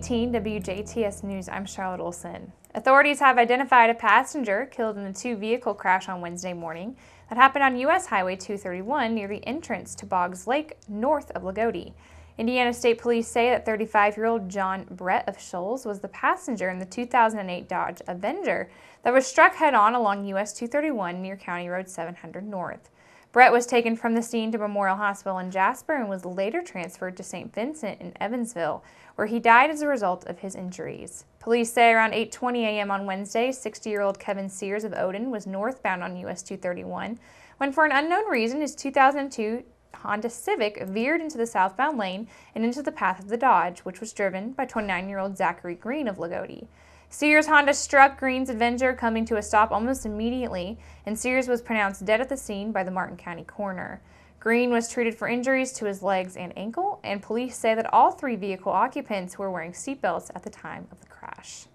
18 WJTS News, I'm Charlotte Olson. Authorities have identified a passenger killed in a two-vehicle crash on Wednesday morning that happened on U.S. Highway 231 near the entrance to Boggs Lake, north of Lagodi. Indiana State Police say that 35-year-old John Brett of Shoals was the passenger in the 2008 Dodge Avenger that was struck head-on along U.S. 231 near County Road 700 North. Brett was taken from the scene to Memorial Hospital in Jasper and was later transferred to St. Vincent in Evansville, where he died as a result of his injuries. Police say around 8:20 a.m. on Wednesday, 60-year-old Kevin Sears of Odin was northbound on U.S. 231 when, for an unknown reason, his 2002 Honda Civic veered into the southbound lane and into the path of the Dodge, which was driven by 29-year-old Zachary Green of Lagodi. Sears' Honda struck Green's Avenger, coming to a stop almost immediately, and Sears was pronounced dead at the scene by the Martin County coroner. Green was treated for injuries to his legs and ankle, and police say that all three vehicle occupants were wearing seatbelts at the time of the crash.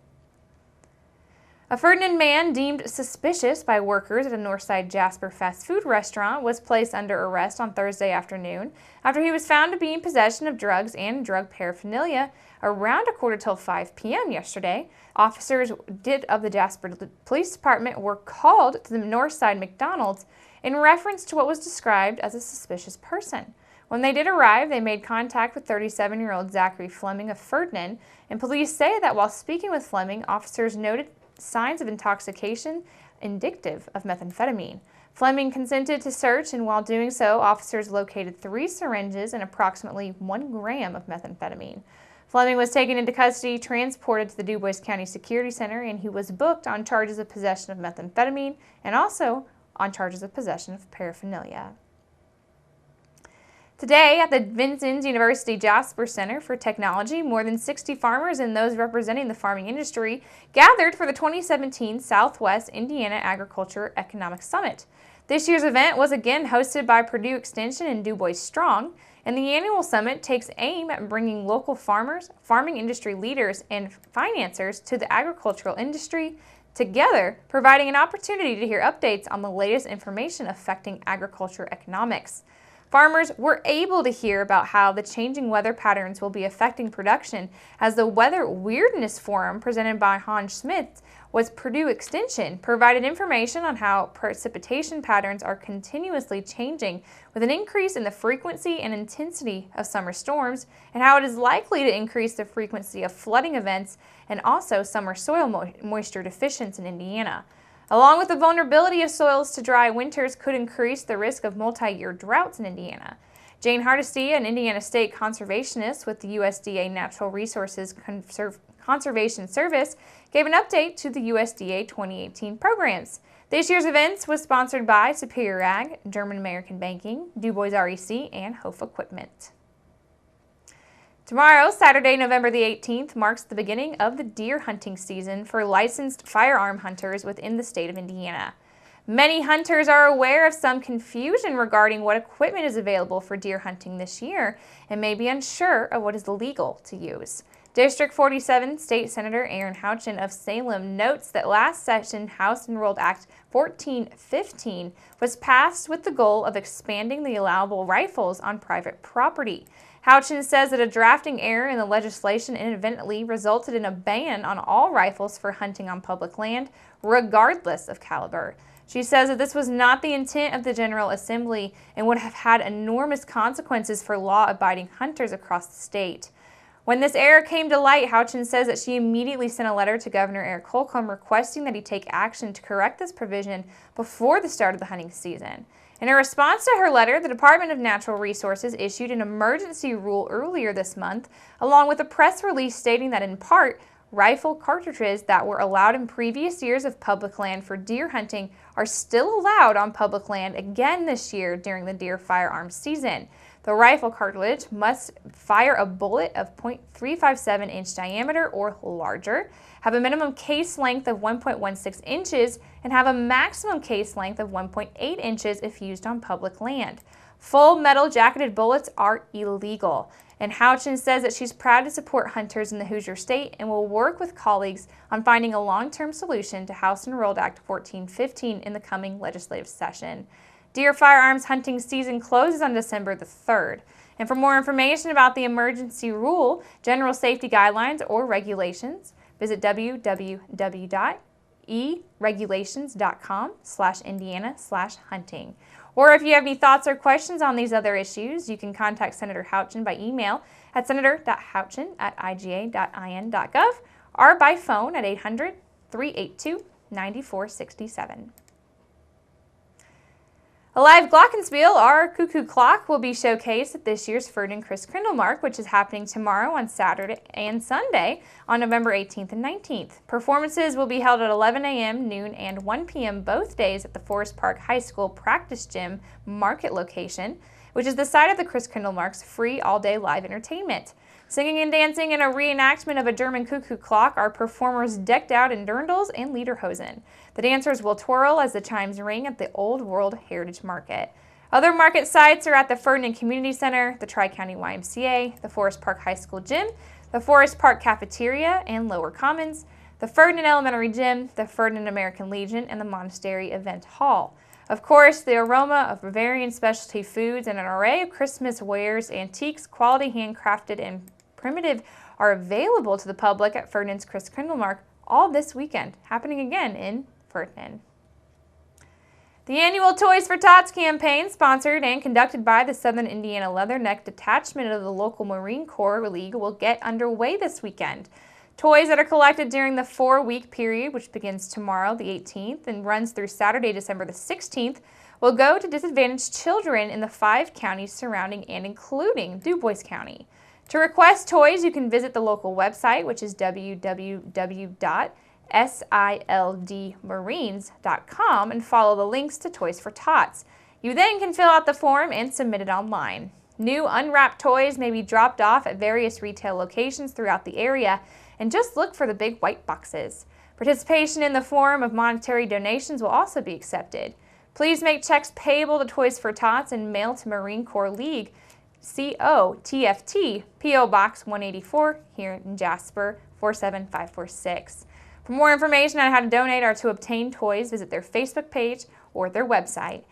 A Ferdinand man deemed suspicious by workers at a Northside Jasper fast food restaurant was placed under arrest on Thursday afternoon after he was found to be in possession of drugs and drug paraphernalia around 5 p.m. yesterday. Officers of the Jasper Police Department were called to the Northside McDonald's in reference to what was described as a suspicious person. When they did arrive, they made contact with 37-year-old Zachary Fleming of Ferdinand, and police say that while speaking with Fleming, officers noted signs of intoxication indicative of methamphetamine. Fleming consented to search, and while doing so, officers located 3 syringes and approximately 1 gram of methamphetamine. Fleming was taken into custody, transported to the DuBois County Security Center, and he was booked on charges of possession of methamphetamine and also on charges of possession of paraphernalia. Today, at the Vincennes University Jasper Center for Technology, more than 60 farmers and those representing the farming industry gathered for the 2017 Southwest Indiana Agriculture Economic Summit. This year's event was again hosted by Purdue Extension and DuBois Strong, and the annual summit takes aim at bringing local farmers, farming industry leaders, and financiers to the agricultural industry together, providing an opportunity to hear updates on the latest information affecting agriculture economics. Farmers were able to hear about how the changing weather patterns will be affecting production, as the Weather Weirdness Forum presented by Hans Schmidt was Purdue Extension provided information on how precipitation patterns are continuously changing with an increase in the frequency and intensity of summer storms, and how it is likely to increase the frequency of flooding events and also summer soil moisture deficiency in Indiana. Along with the vulnerability of soils to dry winters could increase the risk of multi-year droughts in Indiana. Jane Hardesty, an Indiana State conservationist with the USDA Natural Resources Conservation Service, gave an update to the USDA 2018 programs. This year's events was sponsored by Superior Ag, German American Banking, DuBois REC, and Hof Equipment. Tomorrow, Saturday, November the 18th, marks the beginning of the deer hunting season for licensed firearm hunters within the state of Indiana. Many hunters are aware of some confusion regarding what equipment is available for deer hunting this year and may be unsure of what is legal to use. District 47 State Senator Aaron Houchin of Salem notes that last session House Enrolled Act 1415 was passed with the goal of expanding the allowable rifles on private property. Houchin says that a drafting error in the legislation inadvertently resulted in a ban on all rifles for hunting on public land, regardless of caliber. She says that this was not the intent of the General Assembly and would have had enormous consequences for law-abiding hunters across the state. When this error came to light, Houchin says that she immediately sent a letter to Governor Eric Holcomb requesting that he take action to correct this provision before the start of the hunting season. In a response to her letter, the Department of Natural Resources issued an emergency rule earlier this month, along with a press release stating that, in part, rifle cartridges that were allowed in previous years of public land for deer hunting are still allowed on public land again this year during the deer firearms season. The rifle cartridge must fire a bullet of .357 inch diameter or larger, have a minimum case length of 1.16 inches, and have a maximum case length of 1.8 inches if used on public land. Full metal jacketed bullets are illegal, and Houchin says that she's proud to support hunters in the Hoosier State and will work with colleagues on finding a long-term solution to House Enrolled Act 1415 in the coming legislative session. Deer firearms hunting season closes on December the 3rd, And for more information about the emergency rule, general safety guidelines, or regulations, visit www.eregulations.com/Indiana/hunting. Or if you have any thoughts or questions on these other issues, you can contact Senator Houchin by email at senator.houchin@iga.in.gov or by phone at 800-382-9467. A live glockenspiel, our cuckoo clock, will be showcased at this year's Ferdinand Christkindlmark, which is happening tomorrow on Saturday and Sunday on November 18th and 19th. Performances will be held at 11 a.m., noon, and 1 p.m. both days at the Forest Park High School Practice Gym Market location, which is the site of the Christkindlmark's free all-day live entertainment. Singing and dancing in a reenactment of a German cuckoo clock are performers decked out in dirndls and lederhosen. The dancers will twirl as the chimes ring at the Old World Heritage Market. Other market sites are at the Ferdinand Community Center, the Tri-County YMCA, the Forest Park High School Gym, the Forest Park Cafeteria and Lower Commons, the Ferdinand Elementary Gym, the Ferdinand American Legion, and the Monastery Event Hall. Of course, the aroma of Bavarian specialty foods and an array of Christmas wares, antiques, quality handcrafted, and primitive are available to the public at Ferdinand's Christkindlmark all this weekend, happening again in Ferdinand. The annual Toys for Tots campaign, sponsored and conducted by the Southern Indiana Leatherneck Detachment of the local Marine Corps League, will get underway this weekend. Toys that are collected during the 4-week period, which begins tomorrow, the 18th, and runs through Saturday, December the 16th, will go to disadvantaged children in the 5 counties surrounding and including DuBois County. To request toys, you can visit the local website, which is www.sildmarines.com, and follow the links to Toys for Tots. You then can fill out the form and submit it online. New unwrapped toys may be dropped off at various retail locations throughout the area, and just look for the big white boxes. Participation in the form of monetary donations will also be accepted. Please make checks payable to Toys for Tots and mail to Marine Corps League, COTFT, P.O. Box 184, here in Jasper, 47546. For more information on how to donate or to obtain toys, visit their Facebook page or their website.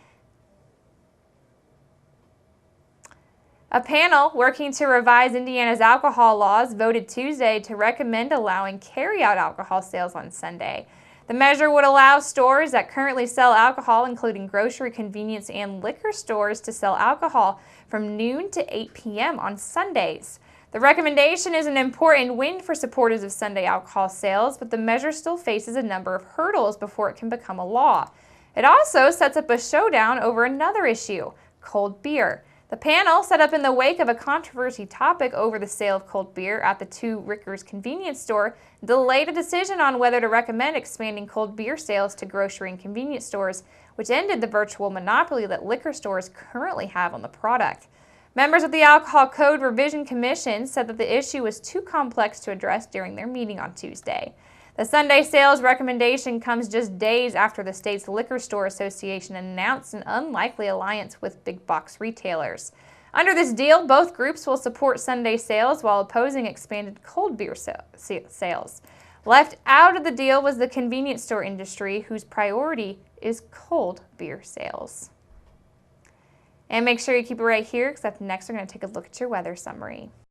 A panel working to revise Indiana's alcohol laws voted Tuesday to recommend allowing carry-out alcohol sales on Sunday. The measure would allow stores that currently sell alcohol, including grocery, convenience, and liquor stores, to sell alcohol from noon to 8 p.m. on Sundays. The recommendation is an important win for supporters of Sunday alcohol sales, but the measure still faces a number of hurdles before it can become a law. It also sets up a showdown over another issue, cold beer. The panel, set up in the wake of a controversy topic over the sale of cold beer at the 2 Rickers convenience store, delayed a decision on whether to recommend expanding cold beer sales to grocery and convenience stores, which ended the virtual monopoly that liquor stores currently have on the product. Members of the Alcohol Code Revision Commission said that the issue was too complex to address during their meeting on Tuesday. The Sunday sales recommendation comes just days after the state's Liquor Store Association announced an unlikely alliance with big box retailers. Under this deal, both groups will support Sunday sales while opposing expanded cold beer sales. Left out of the deal was the convenience store industry, whose priority is cold beer sales. And make sure you keep it right here, because up next we're going to take a look at your weather summary.